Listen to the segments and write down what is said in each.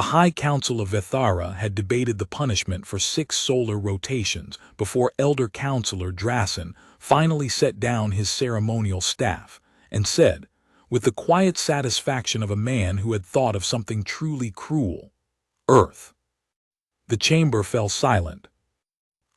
The High Council of Vethara had debated the punishment for 6 solar rotations before Elder Counselor Drasen finally set down his ceremonial staff and said, with the quiet satisfaction of a man who had thought of something truly cruel, "Earth." The chamber fell silent.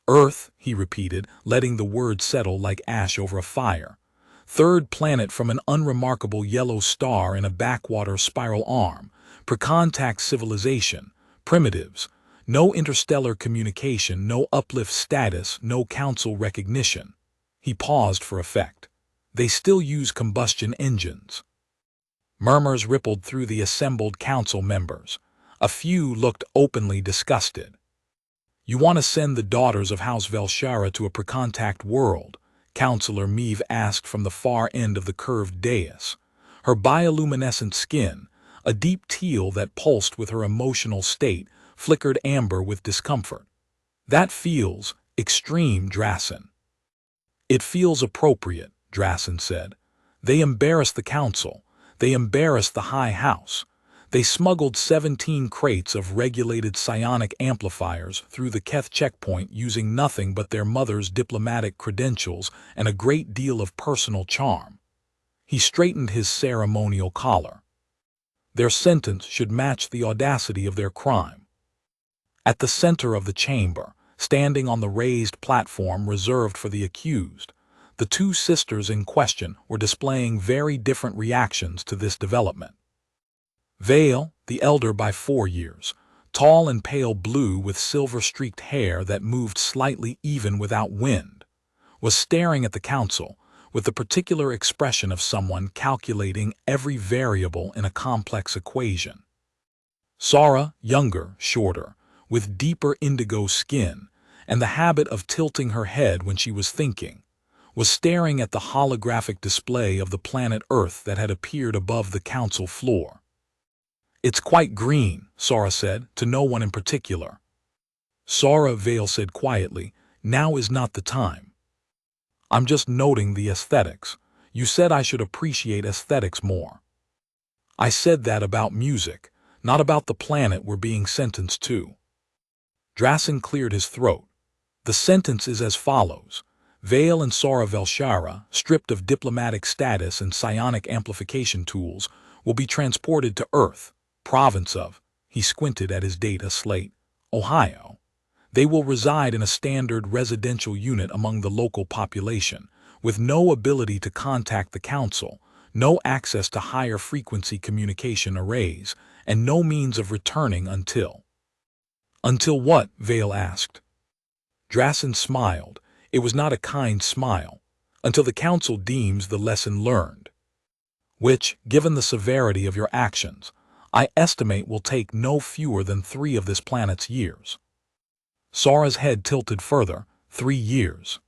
"Earth," he repeated, letting the word settle like ash over a fire. "Third planet from an unremarkable yellow star in a backwater spiral arm. Pre-contact civilization. Primitives. No interstellar communication, no uplift status, no council recognition." He paused for effect. "They still use combustion engines." Murmurs rippled through the assembled council members. A few looked openly disgusted. "You want to send the daughters of House Velshara to a pre-contact world?" Counselor Meave asked from the far end of the curved dais. Her bioluminescent skin, a deep teal that pulsed with her emotional state, flickered amber with discomfort. "That feels extreme, Drasen." "It feels appropriate," Drasen said. "They embarrassed the council. They embarrassed the High House. They smuggled 17 crates of regulated psionic amplifiers through the Keth checkpoint using nothing but their mother's diplomatic credentials and a great deal of personal charm." He straightened his ceremonial collar. "Their sentence should match the audacity of their crime." At the center of the chamber, standing on the raised platform reserved for the accused, the 2 sisters in question were displaying very different reactions to this development. Vale, the elder by 4 years, tall and pale blue with silver-streaked hair that moved slightly even without wind, was staring at the council with the particular expression of someone calculating every variable in a complex equation. Sara, younger, shorter, with deeper indigo skin and the habit of tilting her head when she was thinking, was staring at the holographic display of the planet Earth that had appeared above the council floor. "It's quite green," Sara said, to no one in particular. "Sara," Vale said quietly, "now is not the time. I'm just noting the aesthetics. You said I should appreciate aesthetics more. I said that about music, not about the planet we're being sentenced to." Drasen cleared his throat. "The sentence is as follows. Vale and Sara Velshara, stripped of diplomatic status and psionic amplification tools, will be transported to Earth, province of," he squinted at his data slate, "Ohio. They will reside in a standard residential unit among the local population, with no ability to contact the council, no access to higher frequency communication arrays, and no means of returning until—" "Until what?" Vale asked. Drasen smiled. It was not a kind smile. "Until the council deems the lesson learned. Which, given the severity of your actions, I estimate will take no fewer than 3 of this planet's years." Sara's head tilted further. 3 years.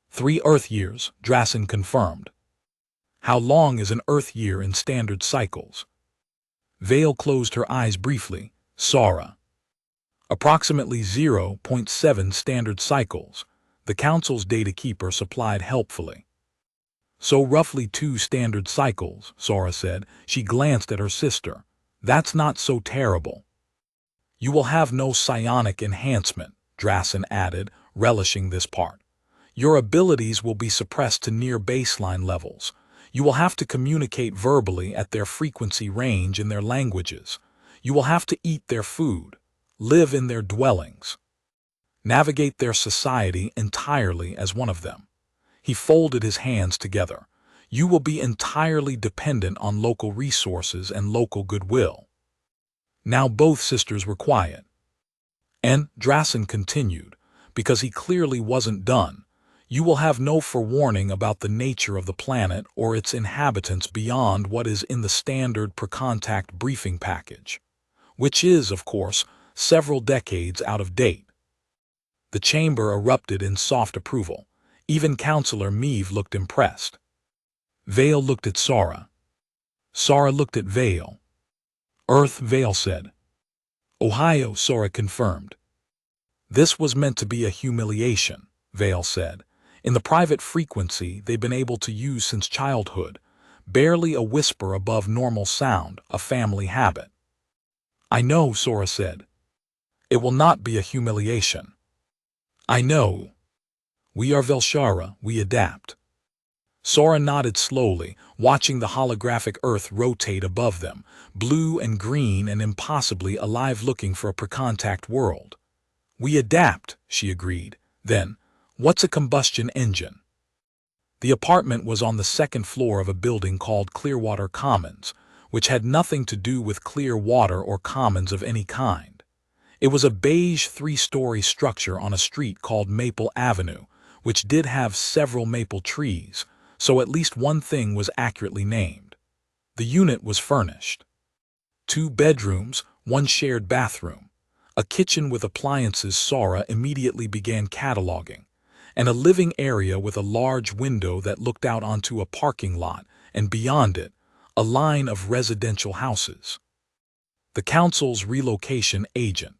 3 Earth years, Drasen confirmed. "How long is an Earth year in standard cycles?" Vale closed her eyes briefly. "Sara." "Approximately 0.7 standard cycles," the council's data keeper supplied helpfully. "So roughly 2 standard cycles," Sara said. She glanced at her sister. "That's not so terrible." "You will have no psionic enhancement," Drasen added, relishing this part. "Your abilities will be suppressed to near baseline levels. You will have to communicate verbally at their frequency range in their languages. You will have to eat their food, live in their dwellings, navigate their society entirely as one of them." He folded his hands together. "You will be entirely dependent on local resources and local goodwill." Now both sisters were quiet. "And," Drasen continued, because he clearly wasn't done, "you will have no forewarning about the nature of the planet or its inhabitants beyond what is in the standard per-contact briefing package, which is, of course, several decades out of date." The chamber erupted in soft approval. Even Counselor Meave looked impressed. Vale looked at Sara. Sara looked at Vale. "Earth," Vale said. "Ohio," Sara confirmed. "This was meant to be a humiliation," Vale said. "In the private frequency they've been able to use since childhood, barely a whisper above normal sound, a family habit." I know, Sora said. It will not be a humiliation. I know. We are Velshara, we adapt. Sora nodded slowly, watching the holographic Earth rotate above them, blue and green and impossibly alive, looking for a pre-contact world. We adapt, she agreed. Then, what's a combustion engine? The apartment was on the second floor of a building called Clearwater Commons, which had nothing to do with clear water or commons of any kind. It was a beige three-story structure on a street called Maple Avenue, which did have several maple trees, so at least one thing was accurately named. The unit was furnished. 2 bedrooms, 1 shared bathroom, a kitchen with appliances Sora immediately began cataloging, and a living area with a large window that looked out onto a parking lot, and beyond it, a line of residential houses. The council's relocation agent,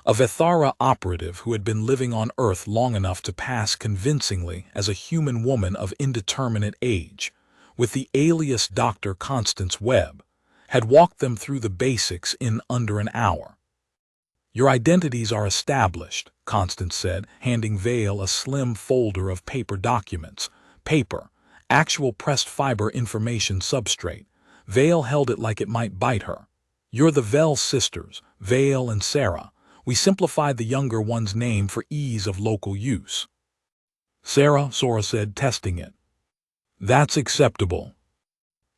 a Vethara operative who had been living on Earth long enough to pass convincingly as a human woman of indeterminate age, with the alias Dr. Constance Webb, had walked them through the basics in under an hour. Your identities are established, Constance said, handing Vale a slim folder of paper documents. Paper, actual pressed fiber information substrate. Vale held it like it might bite her. You're the Vell sisters, Vale and Sarah. We simplified the younger one's name for ease of local use. Sarah, Sora said, testing it. That's acceptable.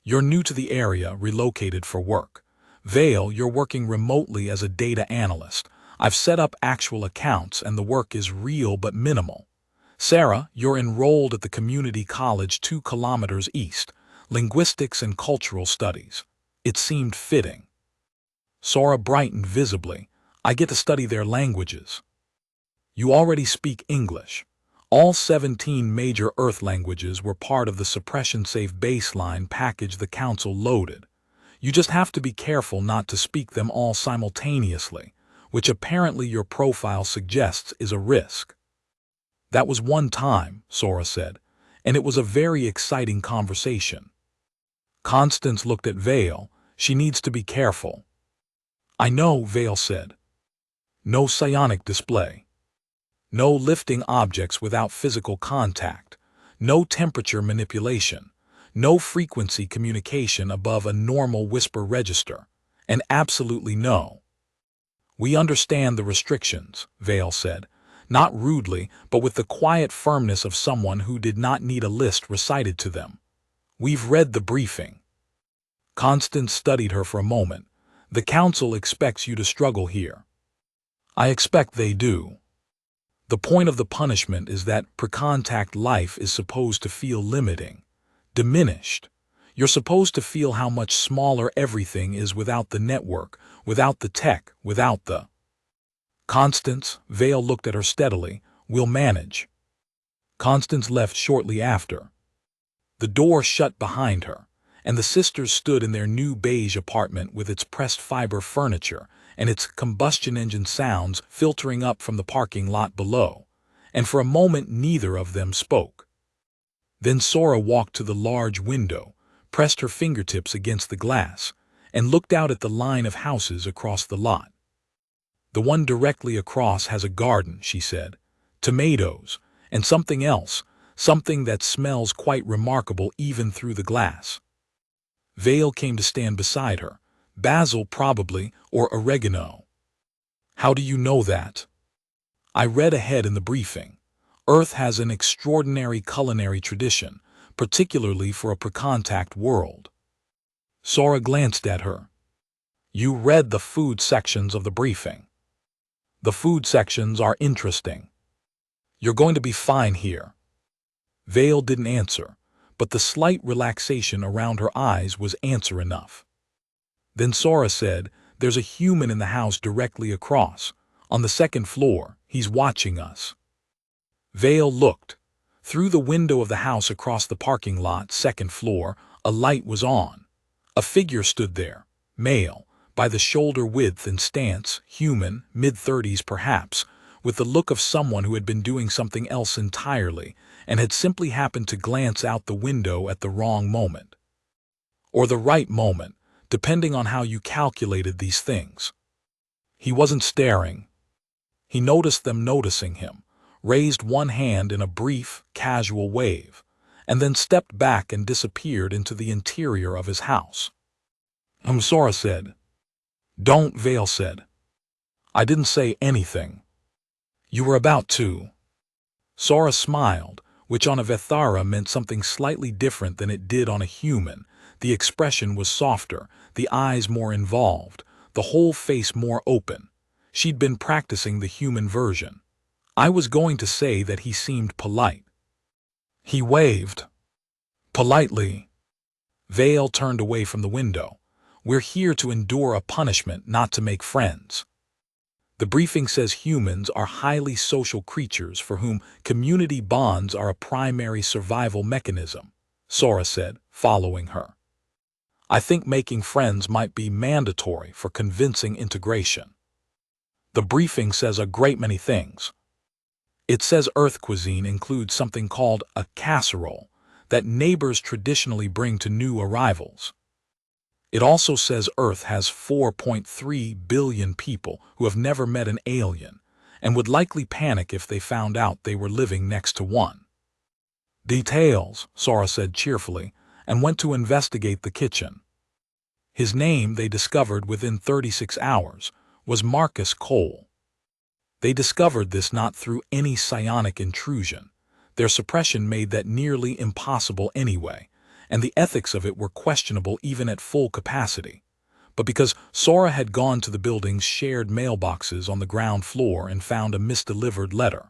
You're new to the area, relocated for work. Vale, you're working remotely as a data analyst. I've set up actual accounts and the work is real but minimal. Sarah, you're enrolled at the community college 2 kilometers east, linguistics and cultural studies. It seemed fitting. Sora brightened visibly. I get to study their languages. You already speak English. All 17 major Earth languages were part of the suppression-safe baseline package the Council loaded. You just have to be careful not to speak them all simultaneously, which apparently your profile suggests is a risk. That was one time, Sora said, and it was a very exciting conversation. Constance looked at Vale. She needs to be careful. I know, Vale said. No psionic display. No lifting objects without physical contact. No temperature manipulation. No frequency communication above a normal whisper register. And absolutely no. We understand the restrictions, Vale said, not rudely, but with the quiet firmness of someone who did not need a list recited to them. We've read the briefing. Constance studied her for a moment. The Council expects you to struggle here. I expect they do. The point of the punishment is that pre-contact life is supposed to feel limiting, diminished. You're supposed to feel how much smaller everything is without the network, without the tech, without the... Constance, Vale looked at her steadily. We'll manage. Constance left shortly after. The door shut behind her, and the sisters stood in their new beige apartment with its pressed fiber furniture and its combustion engine sounds filtering up from the parking lot below, and for a moment neither of them spoke. Then Sora walked to the large window, pressed her fingertips against the glass, and looked out at the line of houses across the lot. The one directly across has a garden, she said, tomatoes, and something else, something that smells quite remarkable even through the glass. Vale came to stand beside her. Basil probably, or oregano. How do you know that? I read ahead in the briefing. Earth has an extraordinary culinary tradition, particularly for a pre-contact world. Sora glanced at her. You read the food sections of the briefing. The food sections are interesting. You're going to be fine here. Vale didn't answer, but the slight relaxation around her eyes was answer enough. Then Sora said, there's a human in the house directly across. On the second floor, he's watching us. Vale looked. Through the window of the house across the parking lot, second floor, a light was on. A figure stood there, male, by the shoulder width and stance, human, mid-30s perhaps, with the look of someone who had been doing something else entirely and had simply happened to glance out the window at the wrong moment. Or the right moment, depending on how you calculated these things. He wasn't staring. He noticed them noticing him, raised one hand in a brief, casual wave, and then stepped back and disappeared into the interior of his house. Sora said. Don't, Vale said. I didn't say anything. You were about to. Sora smiled, which on a Vethara meant something slightly different than it did on a human. The expression was softer, the eyes more involved, the whole face more open. She'd been practicing the human version. I was going to say that he seemed polite. He waved. Politely. Vale turned away from the window. We're here to endure a punishment, not to make friends. The briefing says humans are highly social creatures for whom community bonds are a primary survival mechanism, Sora said, following her. I think making friends might be mandatory for convincing integration. The briefing says a great many things. It says Earth cuisine includes something called a casserole that neighbors traditionally bring to new arrivals. It also says Earth has 4.3 billion people who have never met an alien and would likely panic if they found out they were living next to one. Details, Sora said cheerfully, and went to investigate the kitchen. His name, they discovered within 36 hours, was Marcus Cole. They discovered this not through any psionic intrusion. Their suppression made that nearly impossible anyway, and the ethics of it were questionable even at full capacity. But because Sora had gone to the building's shared mailboxes on the ground floor and found a misdelivered letter.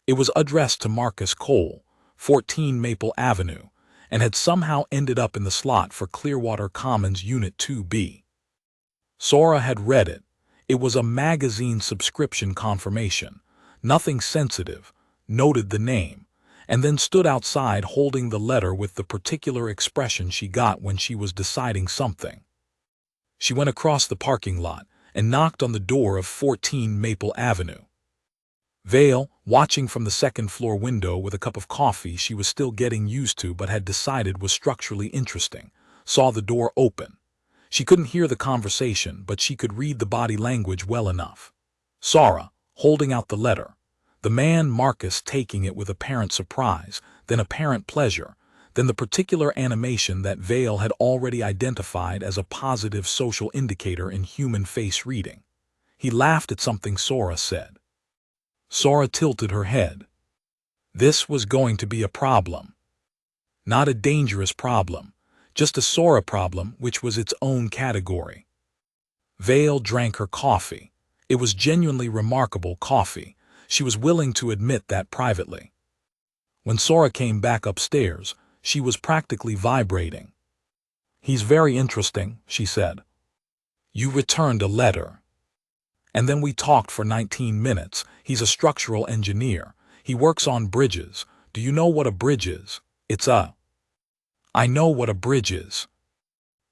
It was addressed to Marcus Cole, 14 Maple Avenue, and had somehow ended up in the slot for Clearwater Commons Unit 2B. Sora had read it. It was a magazine subscription confirmation, nothing sensitive, noted the name, and then stood outside holding the letter with the particular expression she got when she was deciding something. She went across the parking lot and knocked on the door of 14 Maple Avenue. Vale, watching from the second-floor window with a cup of coffee she was still getting used to but had decided was structurally interesting, saw the door open. She couldn't hear the conversation, but she could read the body language well enough. Sora, holding out the letter. The man Marcus taking it with apparent surprise, then apparent pleasure, then the particular animation that Vale had already identified as a positive social indicator in human face reading. He laughed at something Sora said. Sora tilted her head. This was going to be a problem. Not a dangerous problem, just a Sora problem which was its own category. Vale drank her coffee. It was genuinely remarkable coffee. She was willing to admit that privately. When Sora came back upstairs, she was practically vibrating. He's very interesting, she said. You returned a letter. And then we talked for 19 minutes. He's a structural engineer. He works on bridges. Do you know what a bridge is? I know what a bridge is.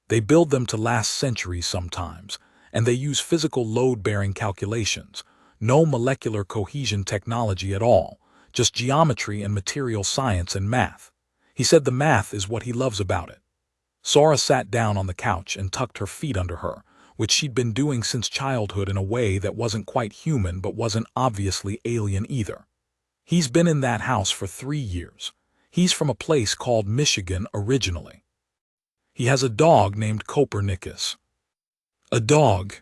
They build them to last centuries sometimes, and they use physical load-bearing calculations. No molecular cohesion technology at all, just geometry and material science and math. He said the math is what he loves about it. Sora sat down on the couch and tucked her feet under her, which she'd been doing since childhood in a way that wasn't quite human but wasn't obviously alien either. He's been in that house for 3 years. He's from a place called Michigan originally. He has a dog named Copernicus. A dog.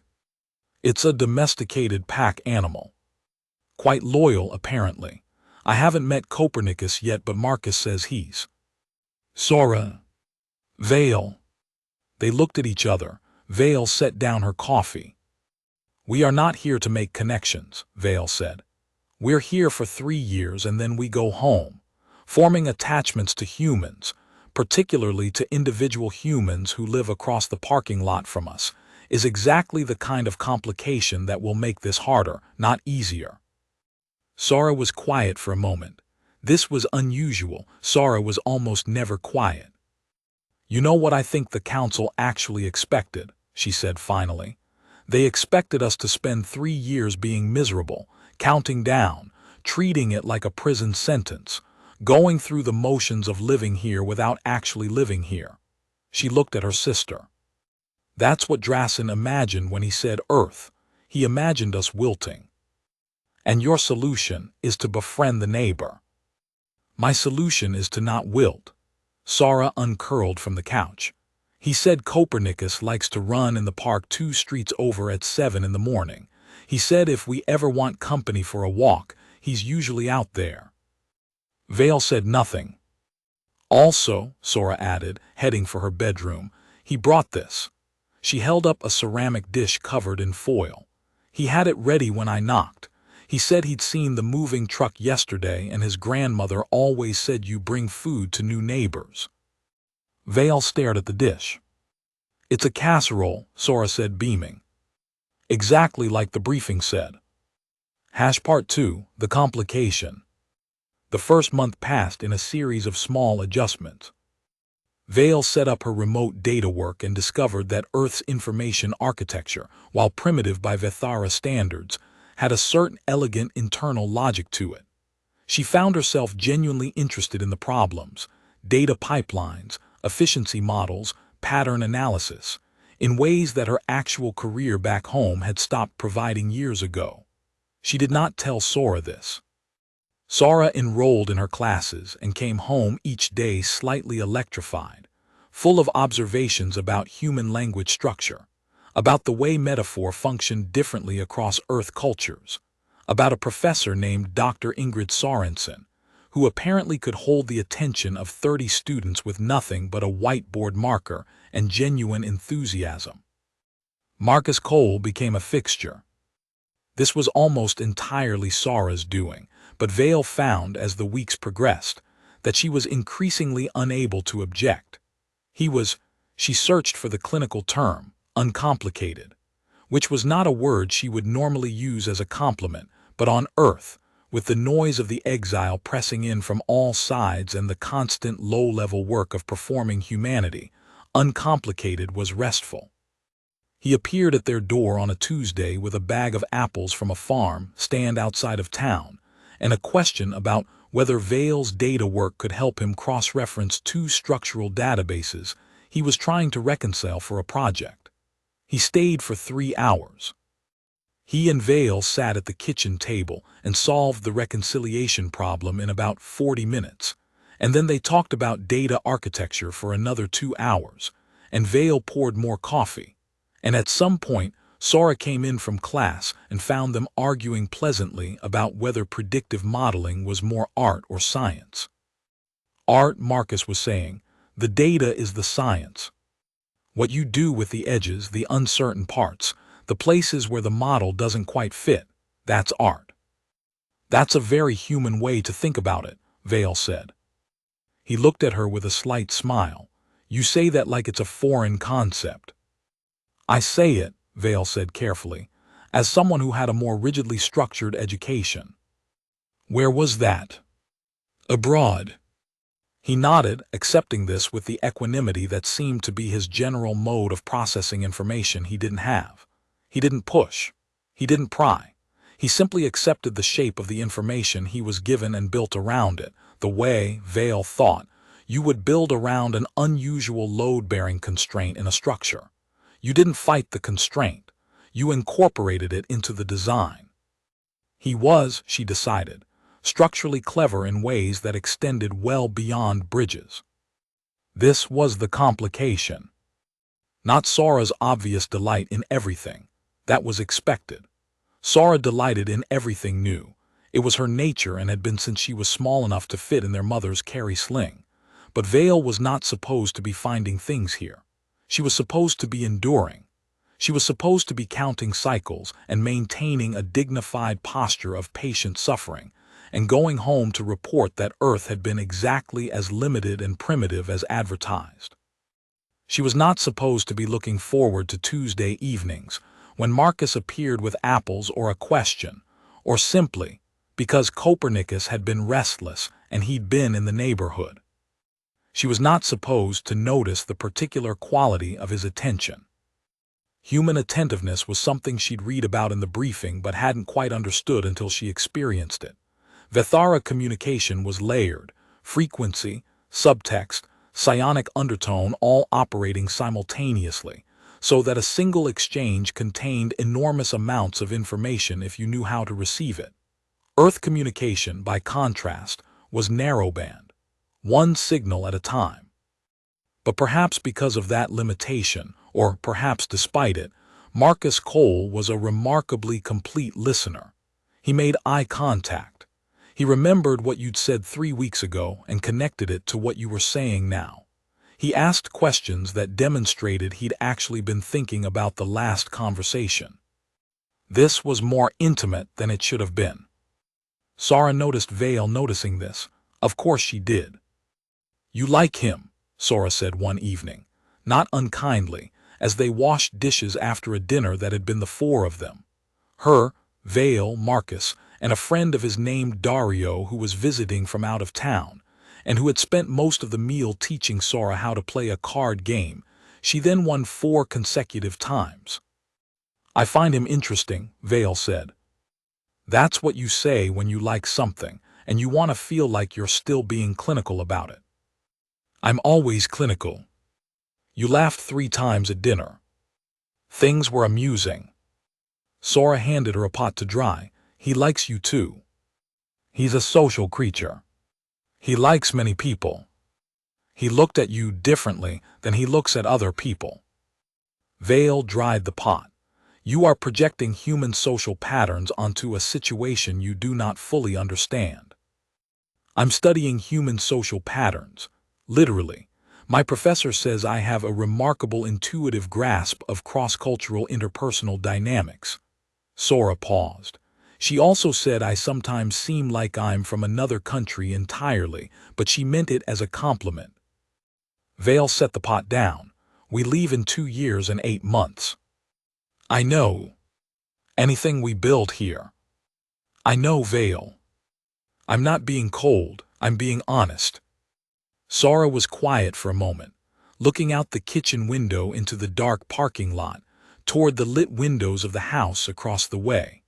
It's a domesticated pack animal. Quite loyal, apparently. I haven't met Copernicus yet, but Marcus says he's. Sora. Vale. They looked at each other. Vale set down her coffee. We are not here to make connections, Vale said. We're here for 3 years and then we go home, forming attachments to humans, particularly to individual humans who live across the parking lot from us, is exactly the kind of complication that will make this harder, not easier. Sora was quiet for a moment. This was unusual. Sora was almost never quiet. You know what I think the council actually expected, she said finally. They expected us to spend 3 years being miserable, counting down, treating it like a prison sentence, going through the motions of living here without actually living here. She looked at her sister. That's what Drasen imagined when he said Earth. He imagined us wilting. And your solution is to befriend the neighbor. My solution is to not wilt. Sara uncurled from the couch. He said Copernicus likes to run in the park 2 streets over at 7 in the morning. He said if we ever want company for a walk, he's usually out there. Vale said nothing. Also, Sara added, heading for her bedroom, he brought this. She held up a ceramic dish covered in foil. He had it ready when I knocked. He said he'd seen the moving truck yesterday and his grandmother always said you bring food to new neighbors. Vale stared at the dish. It's a casserole, Sara said, beaming. Exactly like the briefing said. Part 2, the complication. The first month passed in a series of small adjustments. Vale set up her remote data work and discovered that Earth's information architecture, while primitive by Vethara standards, had a certain elegant internal logic to it. She found herself genuinely interested in the problems, data pipelines, efficiency models, pattern analysis, in ways that her actual career back home had stopped providing years ago. She did not tell Sara this. Sara enrolled in her classes and came home each day slightly electrified, full of observations about human language structure, about the way metaphor functioned differently across Earth cultures, about a professor named Dr. Ingrid Sorensen, who apparently could hold the attention of 30 students with nothing but a whiteboard marker and genuine enthusiasm. Marcus Cole became a fixture. This was almost entirely Sara's doing, but Vale found, as the weeks progressed, that she was increasingly unable to object. She searched for the clinical term, uncomplicated, which was not a word she would normally use as a compliment, but on Earth, with the noise of the exile pressing in from all sides and the constant low-level work of performing humanity, uncomplicated was restful. He appeared at their door on a Tuesday with a bag of apples from a farm stand outside of town, and a question about whether Vale's data work could help him cross-reference 2 structural databases he was trying to reconcile for a project. He stayed for 3 hours. He and Vale sat at the kitchen table and solved the reconciliation problem in about 40 minutes, and then they talked about data architecture for another 2 hours, and Vale poured more coffee, and at some point Sara came in from class and found them arguing pleasantly about whether predictive modeling was more art or science. Art, Marcus was saying, the data is the science. What you do with the edges, the uncertain parts, the places where the model doesn't quite fit, that's art. That's a very human way to think about it, Vale said. He looked at her with a slight smile. You say that like it's a foreign concept. I say it, Vale said carefully, as someone who had a more rigidly structured education. Where was that? Abroad. He nodded, accepting this with the equanimity that seemed to be his general mode of processing information he didn't have. He didn't push. He didn't pry. He simply accepted the shape of the information he was given and built around it, the way, Vale thought, you would build around an unusual load-bearing constraint in a structure. You didn't fight the constraint. You incorporated it into the design. He was, she decided, structurally clever in ways that extended well beyond bridges. This was the complication. Not Sara's obvious delight in everything. That was expected. Sara delighted in everything new. It was her nature and had been since she was small enough to fit in their mother's carry sling. But Vale was not supposed to be finding things here. She was supposed to be enduring. She was supposed to be counting cycles and maintaining a dignified posture of patient suffering, and going home to report that Earth had been exactly as limited and primitive as advertised. She was not supposed to be looking forward to Tuesday evenings, when Marcus appeared with apples or a question, or simply because Copernicus had been restless and he'd been in the neighborhood. She was not supposed to notice the particular quality of his attention. Human attentiveness was something she'd read about in the briefing but hadn't quite understood until she experienced it. Vethara communication was layered, frequency, subtext, psionic undertone all operating simultaneously, so that a single exchange contained enormous amounts of information if you knew how to receive it. Earth communication, by contrast, was narrowband, one signal at a time. But perhaps because of that limitation, or perhaps despite it, Marcus Cole was a remarkably complete listener. He made eye contact. He remembered what you'd said 3 weeks ago and connected it to what you were saying now. He asked questions that demonstrated he'd actually been thinking about the last conversation. This was more intimate than it should have been. Sara noticed Vale noticing this. Of course she did. "You like him," Sora said one evening, not unkindly, as they washed dishes after a dinner that had been the four of them. Her, Vale, Marcus, and a friend of his named Dario who was visiting from out of town, and who had spent most of the meal teaching Sora how to play a card game. She then won 4 consecutive times. "I find him interesting," Vale said. "That's what you say when you like something, and you want to feel like you're still being clinical about it." "I'm always clinical." "You laughed 3 times at dinner." "Things were amusing." Sora handed her a pot to dry. "He likes you too. He's a social creature. He likes many people. He looked at you differently than he looks at other people." Vale dried the pot. "You are projecting human social patterns onto a situation you do not fully understand." "I'm studying human social patterns. Literally. My professor says I have a remarkable intuitive grasp of cross-cultural interpersonal dynamics." Sora paused. "She also said I sometimes seem like I'm from another country entirely, but she meant it as a compliment." Vale set the pot down. "We leave in 2 years and 8 months. I know. Anything we build here." "I know, Vale. I'm not being cold, I'm being honest." Sora was quiet for a moment, looking out the kitchen window into the dark parking lot, toward the lit windows of the house across the way.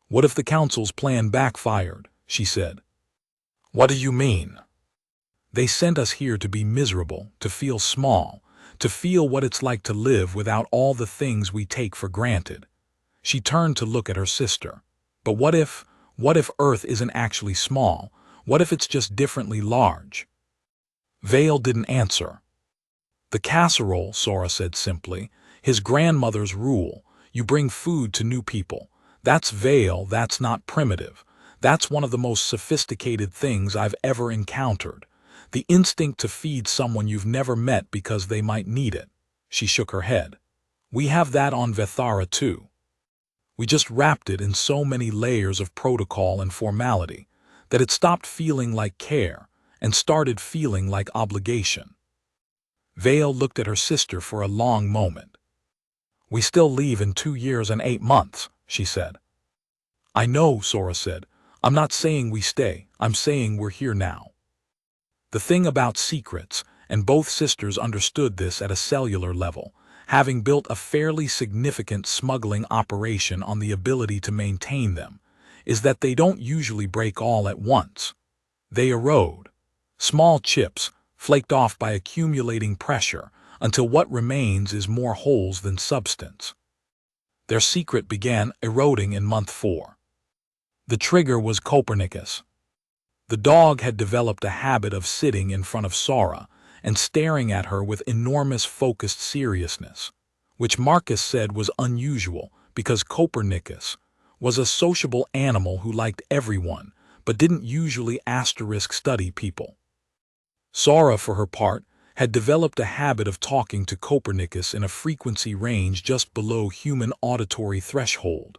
"What if the council's plan backfired?" she said. "What do you mean?" "They sent us here to be miserable, to feel small, to feel what it's like to live without all the things we take for granted." She turned to look at her sister. "But what if Earth isn't actually small? What if it's just differently large?" Vale didn't answer. "The casserole," Sora said simply. "His grandmother's rule. You bring food to new people. That's Vale, that's not primitive. That's one of the most sophisticated things I've ever encountered. The instinct to feed someone you've never met because they might need it." She shook her head. "We have that on Vethara too. We just wrapped it in so many layers of protocol and formality that it stopped feeling like care and started feeling like obligation." Vale looked at her sister for a long moment. "We still leave in 2 years and 8 months, she said. "I know," Sora said. "I'm not saying we stay, I'm saying we're here now." The thing about secrets, and both sisters understood this at a cellular level, having built a fairly significant smuggling operation on the ability to maintain them, is that they don't usually break all at once. They erode. Small chips, flaked off by accumulating pressure, until what remains is more holes than substance. Their secret began eroding in month 4. The trigger was Copernicus. The dog had developed a habit of sitting in front of Sora and staring at her with enormous focused seriousness, which Marcus said was unusual because Copernicus was a sociable animal who liked everyone but didn't usually study people. Sora, for her part, had developed a habit of talking to Copernicus in a frequency range just below human auditory threshold.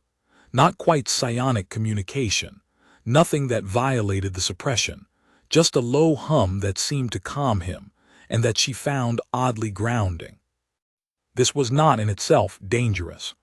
Not quite psionic communication, nothing that violated the suppression, just a low hum that seemed to calm him, and that she found oddly grounding. This was not in itself dangerous.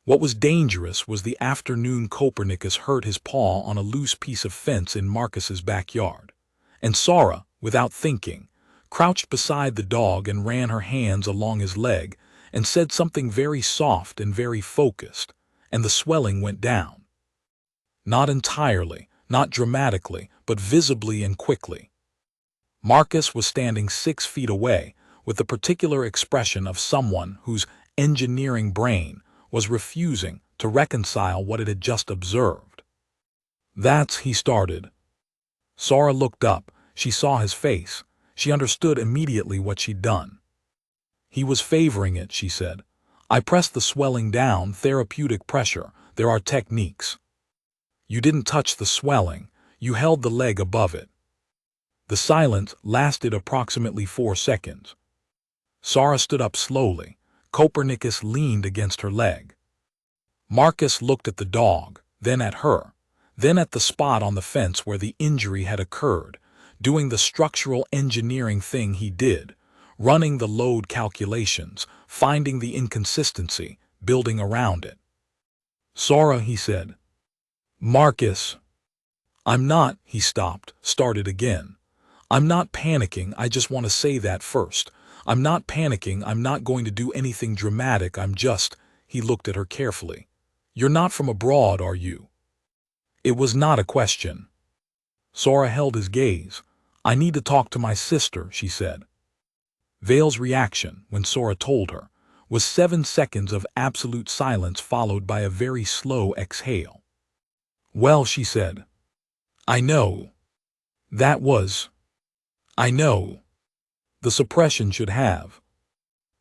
What was dangerous was the afternoon Copernicus hurt his paw on a loose piece of fence in Marcus's backyard, and Sora, without thinking, crouched beside the dog and ran her hands along his leg and said something very soft and very focused, and the swelling went down. Not entirely, not dramatically, but visibly and quickly. Marcus was standing 6 feet away, with the particular expression of someone whose engineering brain was refusing to reconcile what it had just observed. He started. Sora looked up. She saw his face. She understood immediately what she'd done. He was favoring it, she said. I pressed the swelling down, therapeutic pressure. There are techniques. You didn't touch the swelling. You held the leg above it. The silence lasted approximately 4 seconds. Sora stood up slowly. Copernicus leaned against her leg. Marcus looked at the dog, then at her, then at the spot on the fence where the injury had occurred, doing the structural engineering thing he did, running the load calculations, finding the inconsistency, building around it. Sora, he said. Marcus. I'm not, he stopped, started again. I'm not panicking, I just want to say that first. I'm not panicking, I'm not going to do anything dramatic, I'm just, he looked at her carefully. You're not from abroad, are you? It was not a question. Sora held his gaze. I need to talk to my sister, she said. Vale's reaction, when Sora told her, was 7 seconds of absolute silence followed by a very slow exhale. Well, she said. I know. I know. The suppression should have.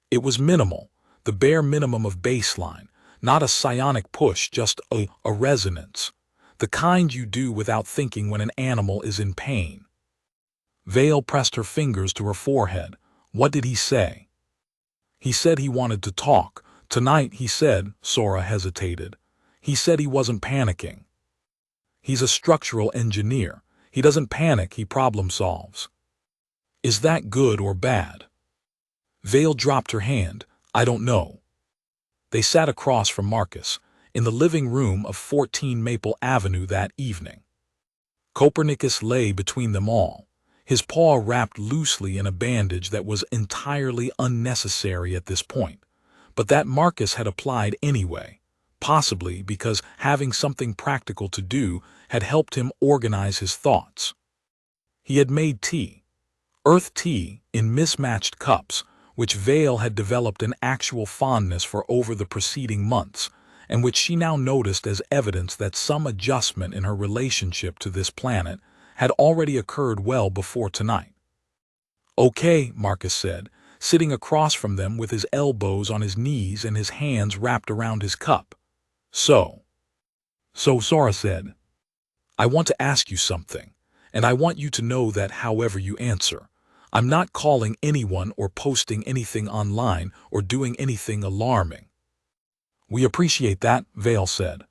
It was minimal, the bare minimum of baseline, not a psionic push, just a resonance. The kind you do without thinking when an animal is in pain. Vale pressed her fingers to her forehead. What did he say? He said he wanted to talk. Tonight, he said. Sora hesitated. He said he wasn't panicking. He's a structural engineer. He doesn't panic, he problem solves. Is that good or bad? Vale dropped her hand. I don't know. They sat across from Marcus, in the living room of 14 Maple Avenue that evening. Copernicus lay between them all, his paw wrapped loosely in a bandage that was entirely unnecessary at this point, but that Marcus had applied anyway, possibly because having something practical to do had helped him organize his thoughts. He had made tea. Earth tea in mismatched cups, which Vale had developed an actual fondness for over the preceding months, and which she now noticed as evidence that some adjustment in her relationship to this planet had already occurred well before tonight. Okay, Marcus said, sitting across from them with his elbows on his knees and his hands wrapped around his cup. So, Sora said, I want to ask you something, and I want you to know that however you answer, I'm not calling anyone or posting anything online or doing anything alarming. We appreciate that, Vale said.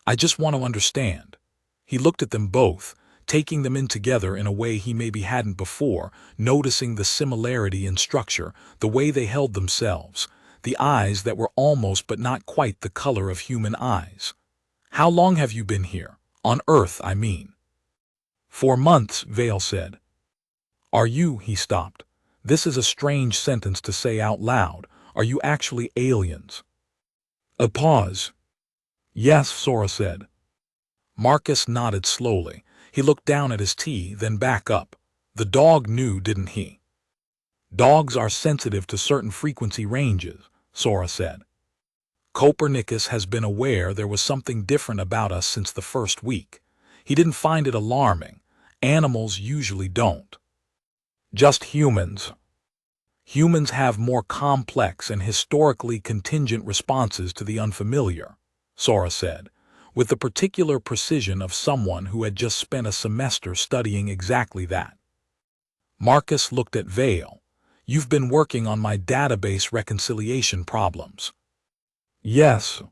I just want to understand. He looked at them both, taking them in together in a way he maybe hadn't before, noticing the similarity in structure, the way they held themselves, the eyes that were almost but not quite the color of human eyes. How long have you been here? On Earth, I mean. 4 months, Vale said. Are you, he stopped. This is a strange sentence to say out loud. Are you actually aliens? A pause. Yes, Sora said. Marcus nodded slowly. He looked down at his tea, then back up. The dog knew, didn't he? Dogs are sensitive to certain frequency ranges, Sora said. Copernicus has been aware there was something different about us since the first week. He didn't find it alarming. Animals usually don't. Just humans. Humans have more complex and historically contingent responses to the unfamiliar, Sora said, with the particular precision of someone who had just spent a semester studying exactly that. Marcus looked at Vale. You've been working on my database reconciliation problems. Yes.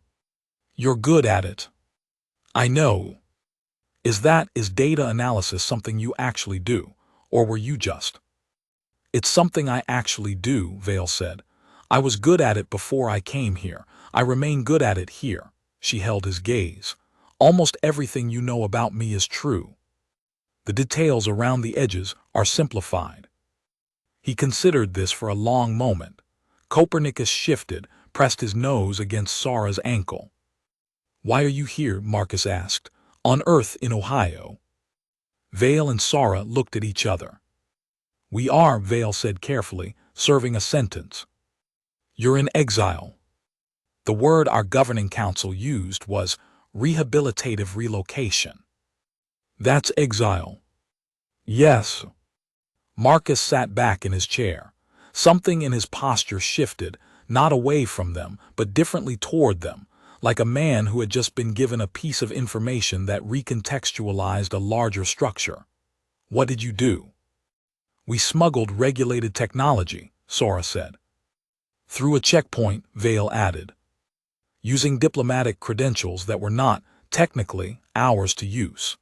You're good at it. I know. Is data analysis something you actually do, or were you just? It's something I actually do, Vale said. I was good at it before I came here. I remain good at it here. She held his gaze. Almost everything you know about me is true. The details around the edges are simplified. He considered this for a long moment. Copernicus shifted, pressed his nose against Sora's ankle. Why are you here? Marcus asked. On Earth in Ohio. Vale and Sora looked at each other. We are, Vale said carefully, serving a sentence. You're in exile. The word our governing council used was rehabilitative relocation. That's exile. Yes. Marcus sat back in his chair. Something in his posture shifted, not away from them, but differently toward them, like a man who had just been given a piece of information that recontextualized a larger structure. What did you do? We smuggled regulated technology, Sora said. Through a checkpoint, Vale added. Using diplomatic credentials that were not, technically, ours to use.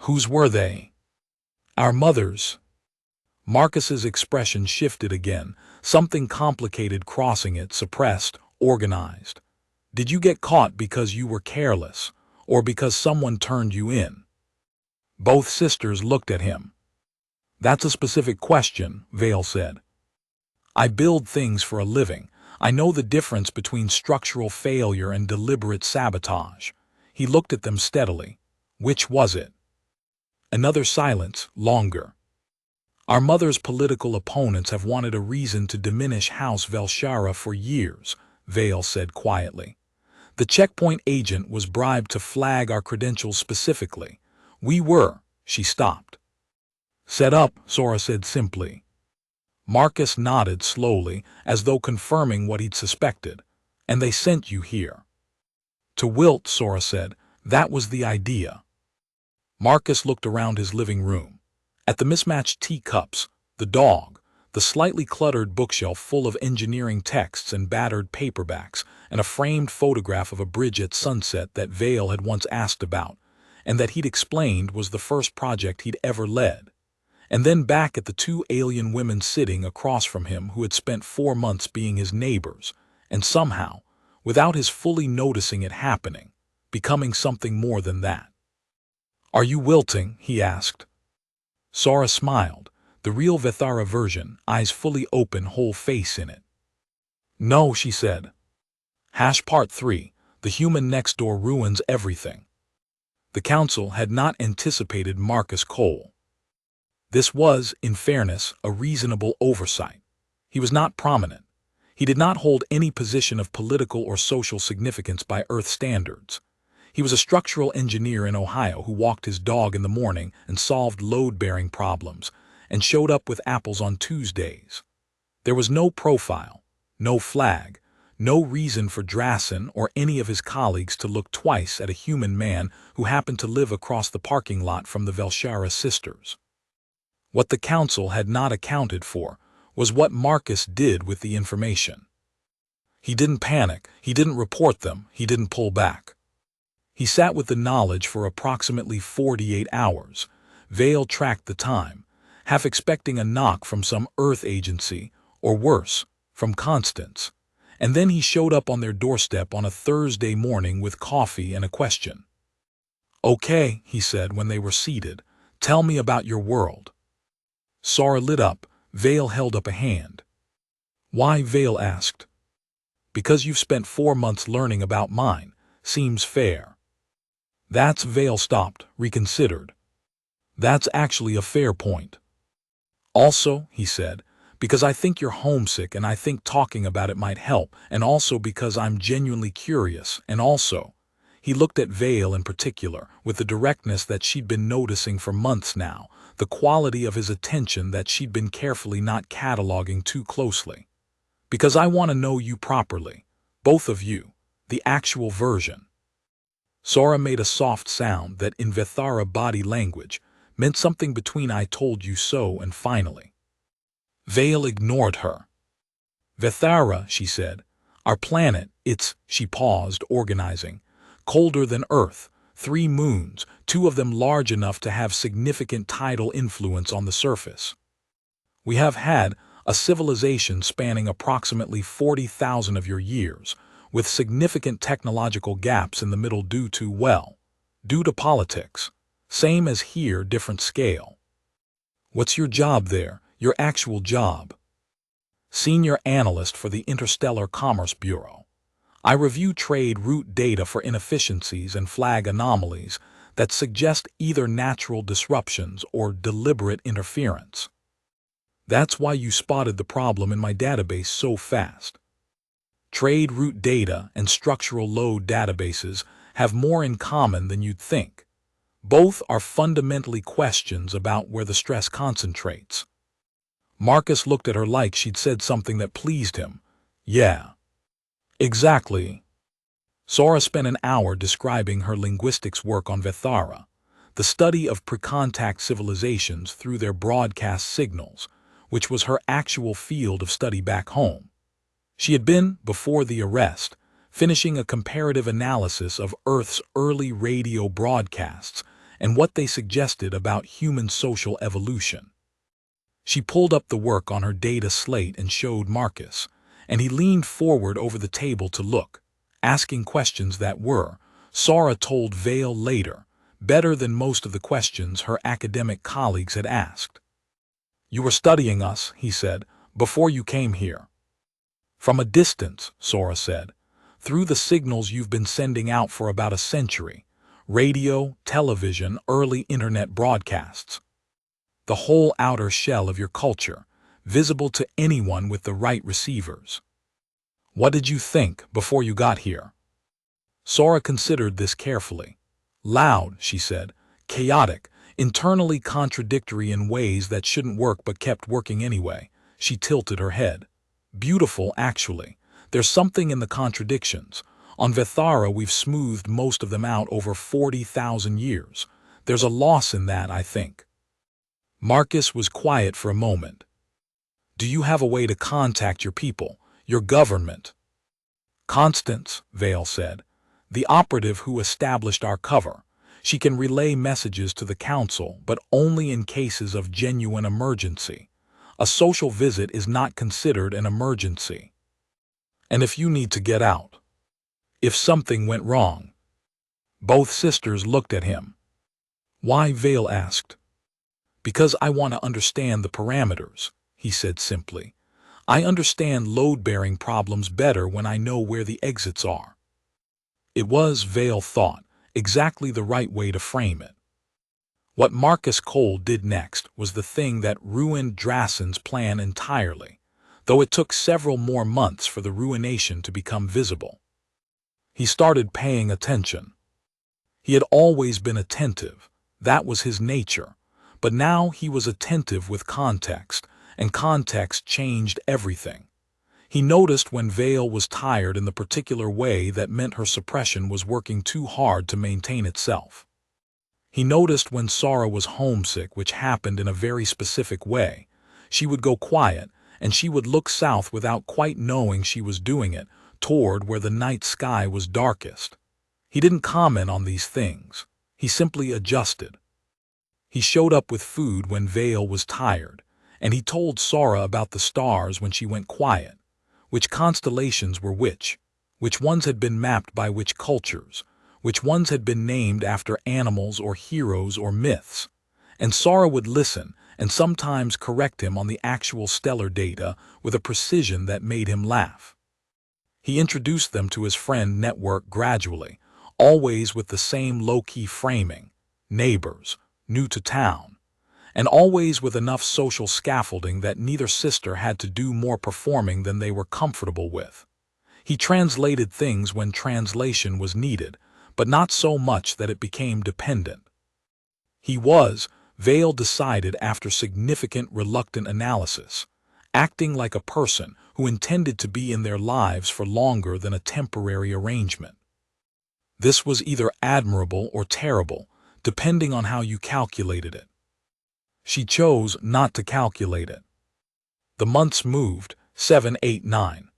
Whose were they? Our mothers. Marcus's expression shifted again, something complicated crossing it, suppressed, organized. Did you get caught because you were careless, or because someone turned you in? Both sisters looked at him. That's a specific question, Vale said. I build things for a living. I know the difference between structural failure and deliberate sabotage. He looked at them steadily. Which was it? Another silence, longer. Our mother's political opponents have wanted a reason to diminish House Velshara for years, Vale said quietly. The checkpoint agent was bribed to flag our credentials specifically. We were, she stopped. Set up, Sora said simply. Marcus nodded slowly, as though confirming what he'd suspected. And they sent you here. To wilt, Sora said. That was the idea. Marcus looked around his living room. At the mismatched teacups, the dog, the slightly cluttered bookshelf full of engineering texts and battered paperbacks, and a framed photograph of a bridge at sunset that Vale had once asked about, and that he'd explained was the first project he'd ever led. And then back at the two alien women sitting across from him who had spent 4 months being his neighbors, and somehow, without his fully noticing it happening, becoming something more than that. Are you wilting? He asked. Sora smiled, the real Vethara version, eyes fully open, whole face in it. No, she said. Part 3, the human next door ruins everything. The council had not anticipated Marcus Cole. This was, in fairness, a reasonable oversight. He was not prominent. He did not hold any position of political or social significance by Earth standards. He was a structural engineer in Ohio who walked his dog in the morning and solved load-bearing problems, and showed up with apples on Tuesdays. There was no profile, no flag, no reason for Drasen or any of his colleagues to look twice at a human man who happened to live across the parking lot from the Velshara sisters. What the council had not accounted for was what Marcus did with the information. He didn't panic, he didn't report them, he didn't pull back. He sat with the knowledge for approximately 48 hours. Vale tracked the time, half expecting a knock from some Earth agency, or worse, from Constance. And then he showed up on their doorstep on a Thursday morning with coffee and a question. Okay, he said when they were seated, tell me about your world. Sora lit up. Vale held up a hand. Why? Vale asked. Because you've spent 4 months learning about mine. Seems fair. That's Vale stopped, reconsidered. That's actually a fair point. Also, he said, because I think you're homesick and I think talking about it might help, and also because I'm genuinely curious, and also, he looked at Vale in particular, with the directness that she'd been noticing for months now, the quality of his attention that she'd been carefully not cataloging too closely. Because I want to know you properly, both of you, the actual version. Sora made a soft sound that in Vethara body language meant something between I told you so and finally. Vale ignored her. Vethara, she said, our planet, she paused, organizing, colder than Earth, 3 moons, 2 of them large enough to have significant tidal influence on the surface. We have had a civilization spanning approximately 40,000 of your years, with significant technological gaps in the middle due to politics. Same as here, different scale. What's your job there, your actual job? Senior Analyst for the Interstellar Commerce Bureau. I review trade route data for inefficiencies and flag anomalies that suggest either natural disruptions or deliberate interference. That's why you spotted the problem in my database so fast. Trade route data and structural load databases have more in common than you'd think. Both are fundamentally questions about where the stress concentrates. Marcus looked at her like she'd said something that pleased him. Yeah. Exactly. Sora spent an hour describing her linguistics work on Vethara, the study of pre-contact civilizations through their broadcast signals, which was her actual field of study back home. She had been, before the arrest, finishing a comparative analysis of Earth's early radio broadcasts and what they suggested about human social evolution. She pulled up the work on her data slate and showed Marcus, and he leaned forward over the table to look, asking questions that were, Sora told Vale later, better than most of the questions her academic colleagues had asked. "You were studying us," he said, "before you came here." "From a distance," Sora said, "through the signals you've been sending out for about a century, radio, television, early internet broadcasts. The whole outer shell of your culture, visible to anyone with the right receivers. What did you think before you got here?" Sora considered this carefully. "Loud," she said, "chaotic, internally contradictory in ways that shouldn't work but kept working anyway." She tilted her head. "Beautiful, actually. There's something in the contradictions. On Vethara we've smoothed most of them out over 40,000 years. There's a loss in that, I think." Marcus was quiet for a moment. "Do you have a way to contact your people, your government?" "Constance," Vale said, "the operative who established our cover. She can relay messages to the council, but only in cases of genuine emergency. A social visit is not considered an emergency. And if you need to get out? If something went wrong?" Both sisters looked at him. "Why?" Vale asked. "Because I want to understand the parameters," he said simply. "I understand load-bearing problems better when I know where the exits are." It was, Vale thought, exactly the right way to frame it. What Marcus Cole did next was the thing that ruined Drasen's plan entirely, though it took several more months for the ruination to become visible. He started paying attention. He had always been attentive, that was his nature, but now he was attentive with context, and context changed everything. He noticed when Vale was tired in the particular way that meant her suppression was working too hard to maintain itself. He noticed when Sora was homesick, which happened in a very specific way. She would go quiet, and she would look south without quite knowing she was doing it, toward where the night sky was darkest. He didn't comment on these things. He simply adjusted. He showed up with food when Vale was tired, and he told Sora about the stars when she went quiet, which constellations were which ones had been mapped by which cultures, which ones had been named after animals or heroes or myths. And Sora would listen and sometimes correct him on the actual stellar data with a precision that made him laugh. He introduced them to his friend network gradually, always with the same low-key framing, neighbors, new to town, and always with enough social scaffolding that neither sister had to do more performing than they were comfortable with. He translated things when translation was needed, but not so much that it became dependent. He was, Vale decided after significant reluctant analysis, acting like a person who intended to be in their lives for longer than a temporary arrangement. This was either admirable or terrible, depending on how you calculated it. She chose not to calculate it. The months moved, 7, 8, 9.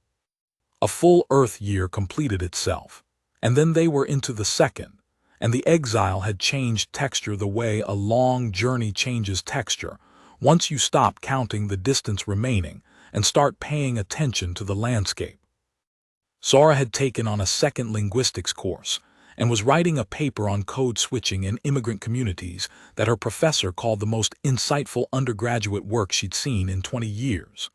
A full Earth year completed itself, and then they were into the second, and the exile had changed texture the way a long journey changes texture once you stop counting the distance remaining and start paying attention to the landscape. Sora had taken on a second linguistics course and was writing a paper on code switching in immigrant communities that her professor called the most insightful undergraduate work she'd seen in 20 years.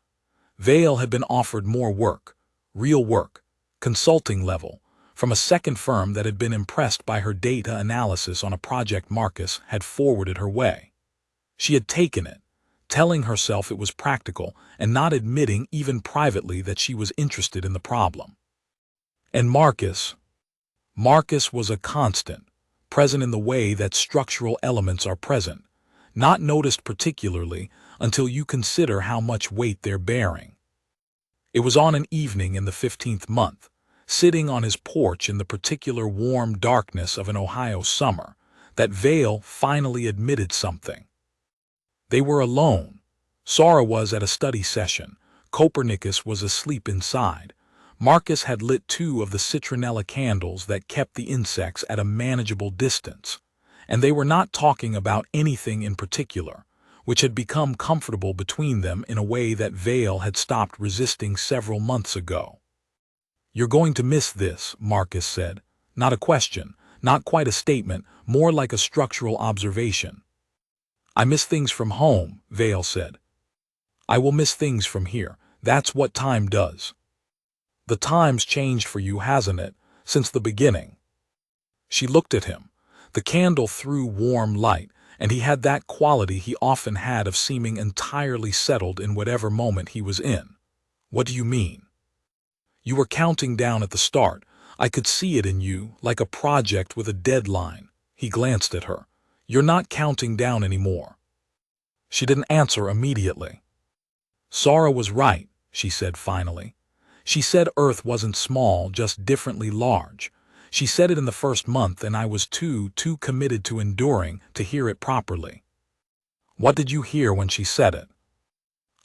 Vale had been offered more work, real work, consulting level, from a second firm that had been impressed by her data analysis on a project Marcus had forwarded her way. She had taken it, telling herself it was practical and not admitting even privately that she was interested in the problem. And Marcus was a constant, present in the way that structural elements are present, not noticed particularly until you consider how much weight they're bearing. It was on an evening in the 15th month, sitting on his porch in the particular warm darkness of an Ohio summer, that Vale finally admitted something. They were alone. Sara was at a study session. Copernicus was asleep inside. Marcus had lit 2 of the citronella candles that kept the insects at a manageable distance, and they were not talking about anything in particular, which had become comfortable between them in a way that Vale had stopped resisting several months ago. "You're going to miss this," Marcus said. Not a question, not quite a statement, more like a structural observation. "I miss things from home," Vale said. "I will miss things from here. That's what time does." "The time's changed for you, hasn't it, since the beginning?" She looked at him. The candle threw warm light, and he had that quality he often had of seeming entirely settled in whatever moment he was in. "What do you mean?" "You were counting down at the start. I could see it in you, like a project with a deadline." He glanced at her. "You're not counting down anymore." She didn't answer immediately. "Sara was right," she said finally. "She said Earth wasn't small, just differently large. She said it in the first month, and I was too committed to enduring to hear it properly." "What did you hear when she said it?"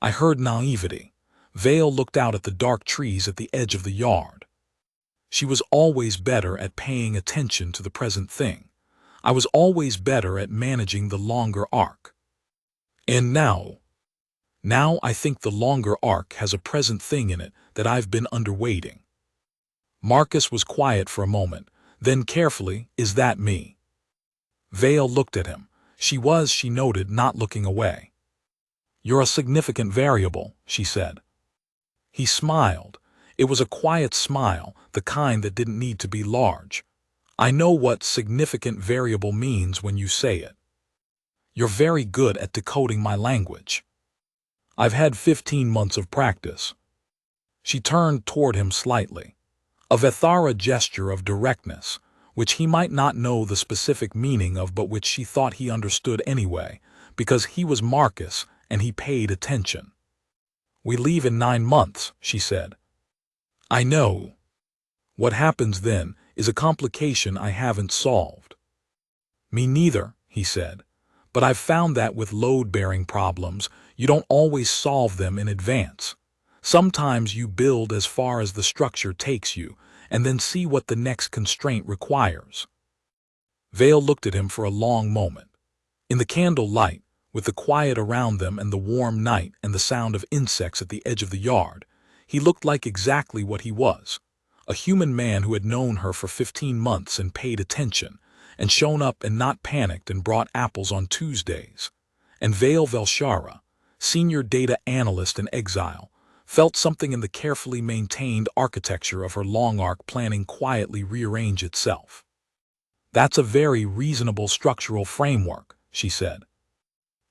"I heard naivety." Vale looked out at the dark trees at the edge of the yard. "She was always better at paying attention to the present thing. I was always better at managing the longer arc. And now I think the longer arc has a present thing in it that I've been underweighting." Marcus was quiet for a moment, then carefully, "Is that me?" Vale looked at him. She noted, not looking away. "You're a significant variable," she said. He smiled. It was a quiet smile, the kind that didn't need to be large. "I know what significant variable means when you say it. You're very good at decoding my language." "I've had 15 months of practice." She turned toward him slightly. A Vethara gesture of directness, which he might not know the specific meaning of but which she thought he understood anyway, because he was Marcus and he paid attention. "We leave in 9 months, she said. "I know. What happens then is a complication I haven't solved." "Me neither," he said. "But I've found that with load-bearing problems, you don't always solve them in advance. Sometimes you build as far as the structure takes you, and then see what the next constraint requires." Vale looked at him for a long moment. In the candle light, with the quiet around them and the warm night and the sound of insects at the edge of the yard, he looked like exactly what he was. A human man who had known her for 15 months and paid attention, and shown up and not panicked and brought apples on Tuesdays. And Vale Velshara, senior data analyst in Exile, felt something in the carefully maintained architecture of her long arc planning quietly rearrange itself. "That's a very reasonable structural framework," she said.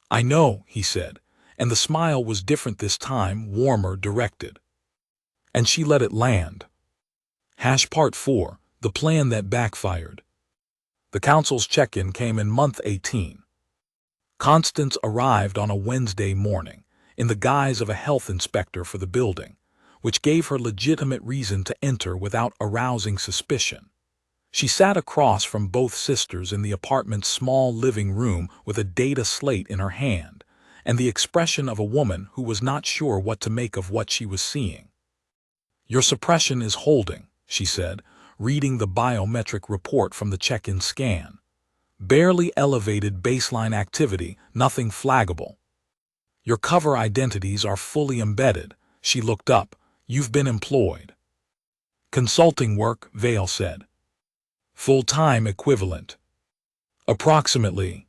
"I know," he said, and the smile was different this time, warmer, directed. And she let it land. Part 4, the plan that backfired. The council's check-in came in month 18. Constance arrived on a Wednesday morning, in the guise of a health inspector for the building, which gave her legitimate reason to enter without arousing suspicion. She sat across from both sisters in the apartment's small living room with a data slate in her hand, and the expression of a woman who was not sure what to make of what she was seeing. "Your suppression is holding," she said, reading the biometric report from the check-in scan. "Barely elevated baseline activity, nothing flaggable. Your cover identities are fully embedded." She looked up. "You've been employed." "Consulting work," Vale said. "Full-time equivalent." "Approximately."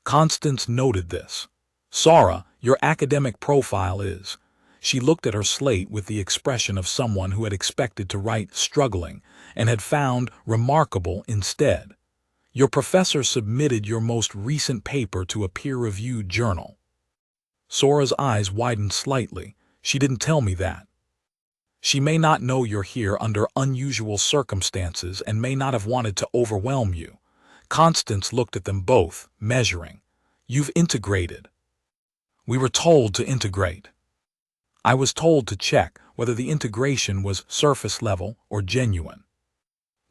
Constance noted this. "Sara, your academic profile is—" She looked at her slate with the expression of someone who had expected to write struggling and had found remarkable instead. "Your professor submitted your most recent paper to a peer-reviewed journal." Sora's eyes widened slightly. She didn't tell me that. She may not know you're here under unusual circumstances and may not have wanted to overwhelm you. Constance looked at them both, measuring. You've integrated. We were told to integrate. I was told to check whether the integration was surface level or genuine.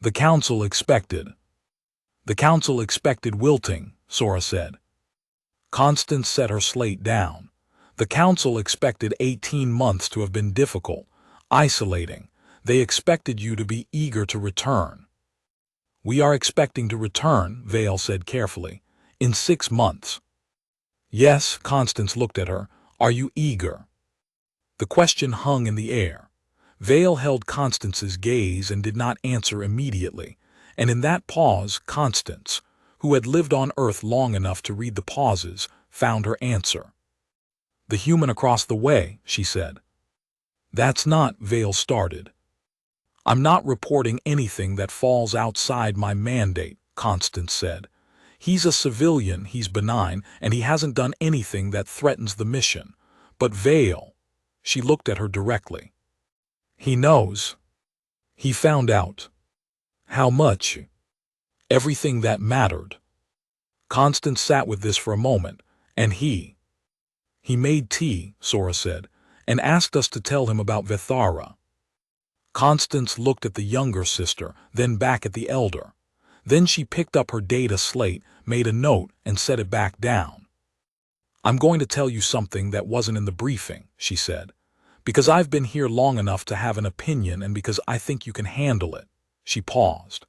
The council expected. The council expected wilting, Sora said. Constance set her slate down. The council expected 18 months to have been difficult, isolating. They expected you to be eager to return. We are expecting to return, Vale said carefully, in 6 months. Yes, Constance looked at her. Are you eager? The question hung in the air. Vale held Constance's gaze and did not answer immediately, and in that pause, Constance, who had lived on Earth long enough to read the pauses, found her answer. The human across the way, she said. That's not, Vale started. I'm not reporting anything that falls outside my mandate, Constance said. He's a civilian, he's benign, and he hasn't done anything that threatens the mission. But Vale, she looked at her directly. He knows. He found out. How much? Everything that mattered. Constance sat with this for a moment, and he made tea, Sora said, and asked us to tell him about Vithara. Constance looked at the younger sister, then back at the elder. Then she picked up her data slate, made a note, and set it back down. I'm going to tell you something that wasn't in the briefing, she said, because I've been here long enough to have an opinion and because I think you can handle it. She paused.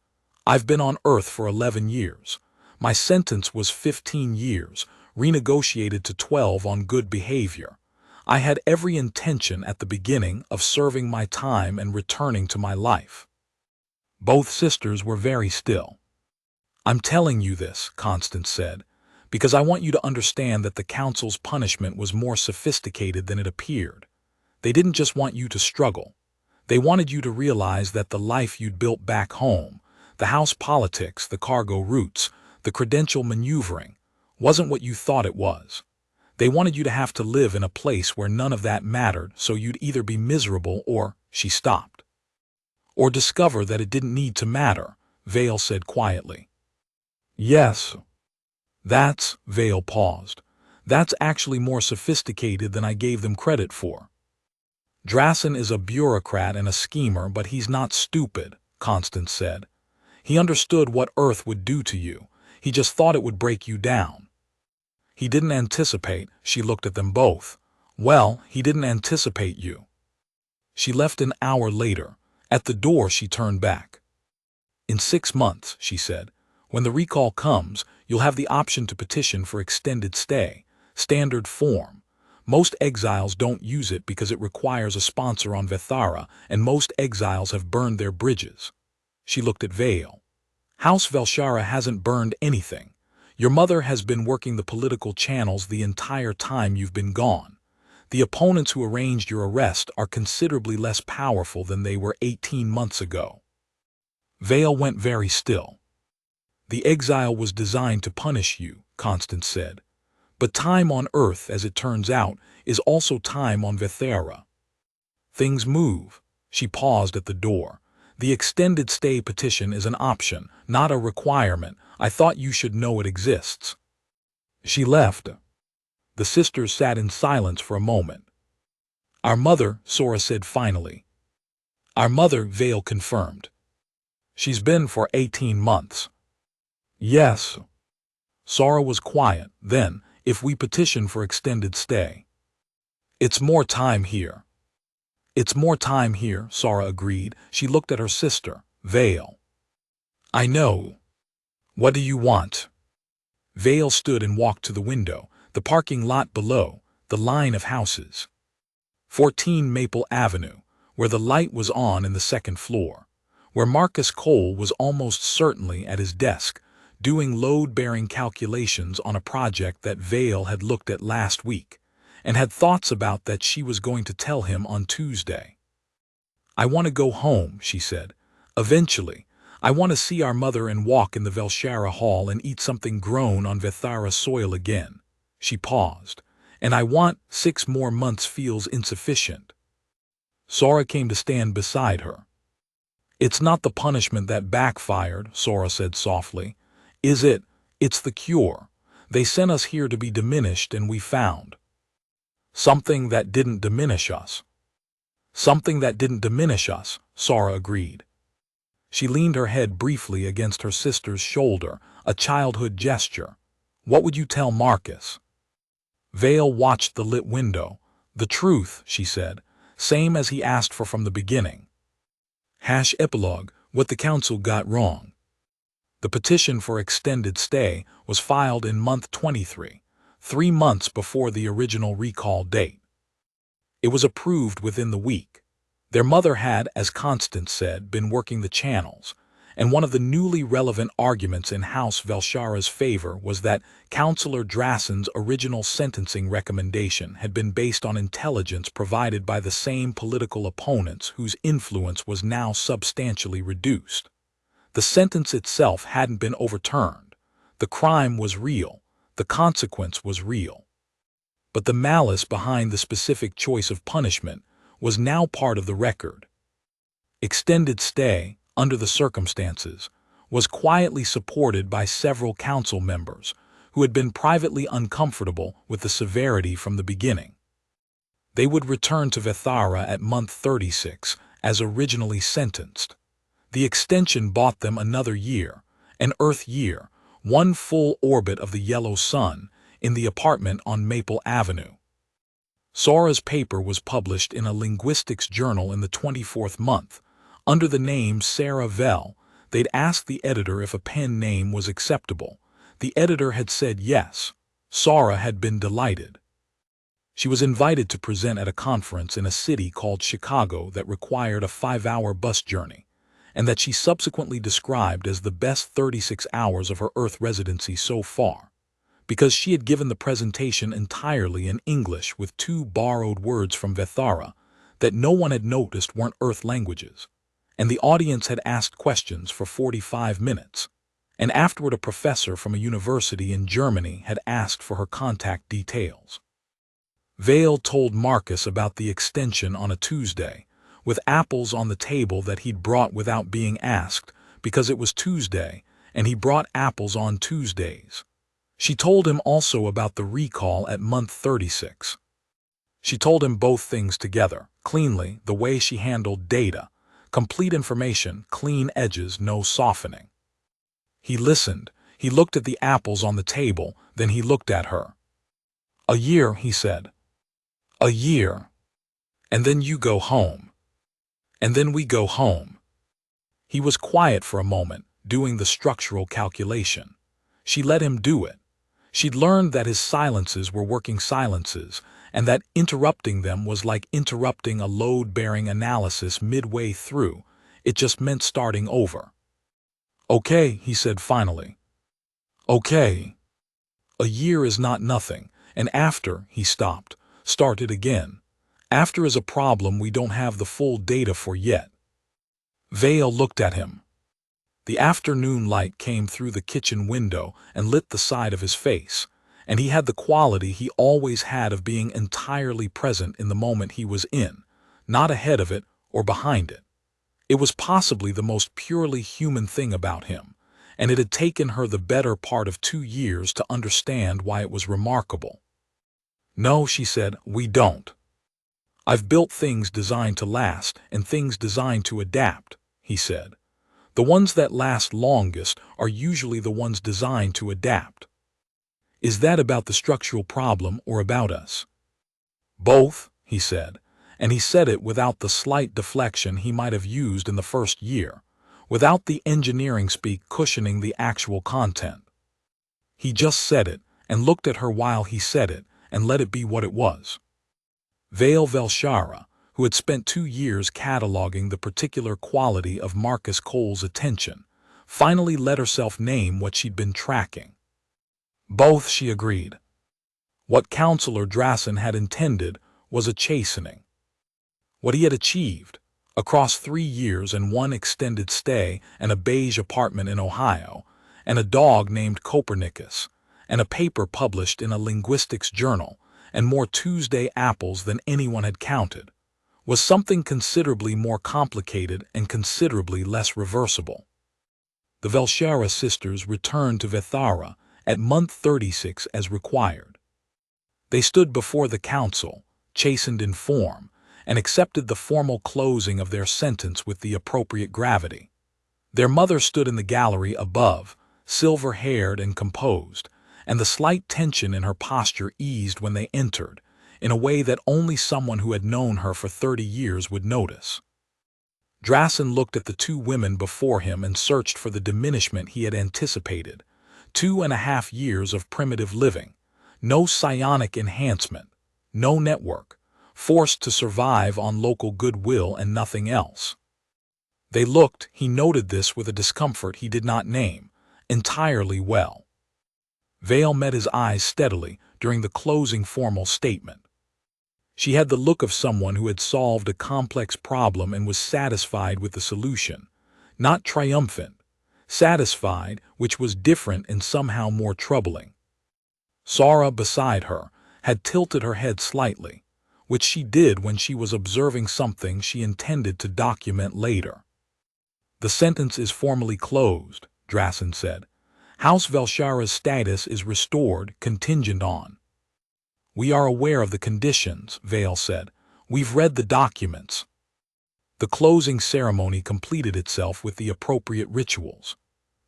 I've been on Earth for 11 years. My sentence was 15 years, renegotiated to 12 on good behavior. I had every intention at the beginning of serving my time and returning to my life. Both sisters were very still. I'm telling you this, Constance said, because I want you to understand that the Council's punishment was more sophisticated than it appeared. They didn't just want you to struggle. They wanted you to realize that the life you'd built back home, the house politics, the cargo routes, the credential maneuvering, wasn't what you thought it was. They wanted you to have to live in a place where none of that mattered, so you'd either be miserable or, she stopped. Or discover that it didn't need to matter, Vale said quietly. Yes. That's, Vale paused. That's actually more sophisticated than I gave them credit for. Drassen is a bureaucrat and a schemer, but he's not stupid, Constance said. He understood what Earth would do to you. He just thought it would break you down. He didn't anticipate, she looked at them both. Well, he didn't anticipate you. She left an hour later. At the door she turned back. In 6 months, she said, when the recall comes, you'll have the option to petition for extended stay, standard form. Most exiles don't use it because it requires a sponsor on Vithara, and most exiles have burned their bridges. She looked at Vale. House Velshara hasn't burned anything. Your mother has been working the political channels the entire time you've been gone. The opponents who arranged your arrest are considerably less powerful than they were 18 months ago. Vale went very still. The exile was designed to punish you, Constance said. But time on Earth, as it turns out, is also time on Vithara. Things move. She paused at the door. The extended stay petition is an option, not a requirement. I thought you should know it exists. She left. The sisters sat in silence for a moment. Our mother, Sora said finally. Our mother, Vale confirmed. She's been for 18 months. Yes. Sora was quiet. Then, if we petition for extended stay. It's more time here. It's more time here, Sora agreed. She looked at her sister, Vale. I know. What do you want? Vale stood and walked to the window, the parking lot below, the line of houses. 14 Maple Avenue, where the light was on in the second floor, where Marcus Cole was almost certainly at his desk, doing load-bearing calculations on a project that Vale had looked at last week, and had thoughts about that she was going to tell him on Tuesday. I want to go home, she said. Eventually. I want to see our mother and walk in the Velshara Hall and eat something grown on Vithara soil again. She paused. And I want 6 more months feels insufficient. Sora came to stand beside her. It's not the punishment that backfired, Sora said softly. Is it? It's the cure. They sent us here to be diminished and we found something that didn't diminish us. Something that didn't diminish us, Sora agreed. She leaned her head briefly against her sister's shoulder, a childhood gesture. What would you tell Marcus? Vale watched the lit window. The truth, she said, same as he asked for from the beginning. Epilogue, what the council got wrong. The petition for extended stay was filed in month 23, 3 months before the original recall date. It was approved within the week. Their mother had, as Constance said, been working the channels, and one of the newly relevant arguments in House Velshara's favor was that Councillor Drassen's original sentencing recommendation had been based on intelligence provided by the same political opponents whose influence was now substantially reduced. The sentence itself hadn't been overturned. The crime was real. The consequence was real. But the malice behind the specific choice of punishment was now part of the record. Extended stay, under the circumstances, was quietly supported by several council members who had been privately uncomfortable with the severity from the beginning. They would return to Vethara at month 36 as originally sentenced. The extension bought them another year, an Earth year, 1 full orbit of the yellow sun, in the apartment on Maple Avenue. Sora's paper was published in a linguistics journal in the 24th month. Under the name Sarah Vell, they'd asked the editor if a pen name was acceptable. The editor had said yes. Sora had been delighted. She was invited to present at a conference in a city called Chicago that required a 5-hour bus journey, and that she subsequently described as the best 36 hours of her Earth residency so far, because she had given the presentation entirely in English with 2 borrowed words from Vethara that no one had noticed weren't Earth languages, and the audience had asked questions for 45 minutes, and afterward a professor from a university in Germany had asked for her contact details. Vale told Marcus about the extension on a Tuesday, with apples on the table that he'd brought without being asked, because it was Tuesday, and he brought apples on Tuesdays. She told him also about the recall at month 36. She told him both things together, cleanly, the way she handled data. Complete information, clean edges, no softening. He listened. He looked at the apples on the table, then he looked at her. A year, he said. A year. And then you go home. And then we go home. He was quiet for a moment, doing the structural calculation. She let him do it. She'd learned that his silences were working silences, and that interrupting them was like interrupting a load-bearing analysis midway through. It just meant starting over. Okay, he said finally. Okay. A year is not nothing, and after, he stopped, started again. After is a problem we don't have the full data for yet. Vale looked at him. The afternoon light came through the kitchen window and lit the side of his face, and he had the quality he always had of being entirely present in the moment he was in, not ahead of it or behind it. It was possibly the most purely human thing about him, and it had taken her the better part of 2 years to understand why it was remarkable. No, she said, we don't. I've built things designed to last and things designed to adapt, he said. The ones that last longest are usually the ones designed to adapt. Is that about the structural problem or about us? Both, he said, and he said it without the slight deflection he might have used in the first year, without the engineering speak cushioning the actual content. He just said it and looked at her while he said it and let it be what it was. Vale Velshara, who had spent 2 years cataloging the particular quality of Marcus Cole's attention, finally let herself name what she'd been tracking. Both, she agreed. What Councillor Drassen had intended was a chastening. What he had achieved, across 3 years and 1 extended stay and a beige apartment in Ohio, and a dog named Copernicus, and a paper published in a linguistics journal, and more Tuesday apples than anyone had counted, was something considerably more complicated and considerably less reversible. The Velshara sisters returned to Vethara at month 36 as required. They stood before the council, chastened in form, and accepted the formal closing of their sentence with the appropriate gravity. Their mother stood in the gallery above, silver-haired and composed, and the slight tension in her posture eased when they entered, in a way that only someone who had known her for 30 years would notice. Drasen looked at the two women before him and searched for the diminishment he had anticipated. 2.5 years of primitive living, no psionic enhancement, no network, forced to survive on local goodwill and nothing else. They looked, he noted this with a discomfort he did not name, entirely well. Vale met his eyes steadily during the closing formal statement. She had the look of someone who had solved a complex problem and was satisfied with the solution, not triumphant, satisfied, which was different and somehow more troubling. Sara, beside her, had tilted her head slightly, which she did when she was observing something she intended to document later. "The sentence is formally closed," Drasen said. "House Velshara's status is restored, contingent on." "We are aware of the conditions," Vale said. "We've read the documents." The closing ceremony completed itself with the appropriate rituals.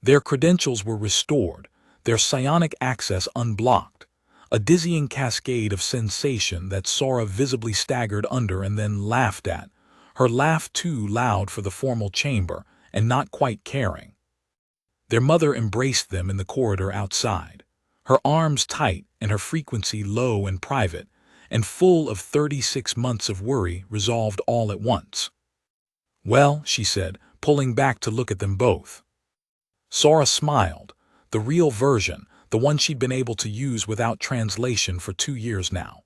Their credentials were restored, their psionic access unblocked, a dizzying cascade of sensation that Sara visibly staggered under and then laughed at, her laugh too loud for the formal chamber and not quite caring. Their mother embraced them in the corridor outside, her arms tight and her frequency low and private, and full of 36 months of worry resolved all at once. "Well," she said, pulling back to look at them both. Sara smiled, the real version, the one she'd been able to use without translation for 2 years now.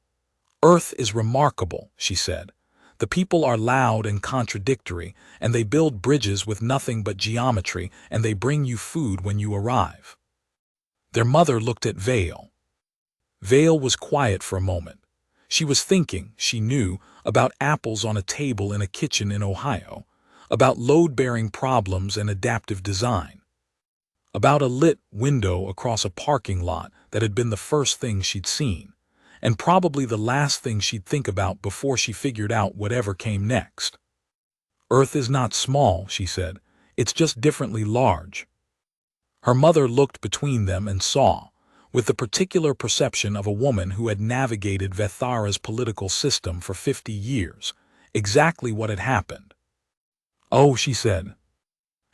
"Earth is remarkable," she said. "The people are loud and contradictory, and they build bridges with nothing but geometry, and they bring you food when you arrive." Their mother looked at Vale. Vale was quiet for a moment. She was thinking, she knew, about apples on a table in a kitchen in Ohio, about load-bearing problems and adaptive design, about a lit window across a parking lot that had been the first thing she'd seen, and probably the last thing she'd think about before she figured out whatever came next. "Earth is not small," she said. "It's just differently large." Her mother looked between them and saw, with the particular perception of a woman who had navigated Vethara's political system for 50 years, exactly what had happened. "Oh," she said.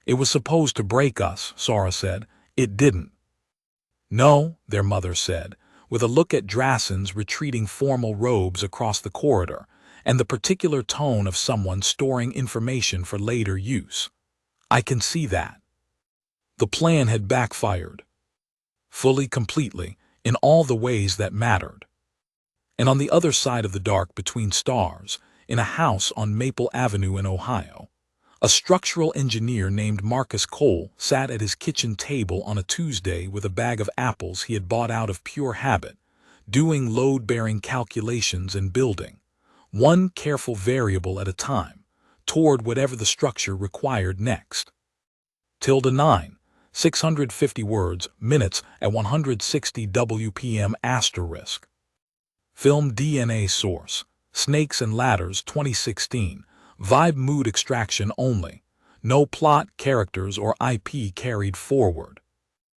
"It was supposed to break us," Sara said. "It didn't." "No," their mother said, with a look at Drasen's retreating formal robes across the corridor, and the particular tone of someone storing information for later use. "I can see that." The plan had backfired. Fully, completely, in all the ways that mattered. And on the other side of the dark between stars, in a house on Maple Avenue in Ohio, a structural engineer named Marcus Cole sat at his kitchen table on a Tuesday with a bag of apples he had bought out of pure habit, doing load-bearing calculations and building, one careful variable at a time, toward whatever the structure required next. Tilde 9. 650 words, minutes at 160 WPM asterisk. Film DNA source, Snakes and Ladders 2016, vibe mood extraction only, no plot, characters, or IP carried forward.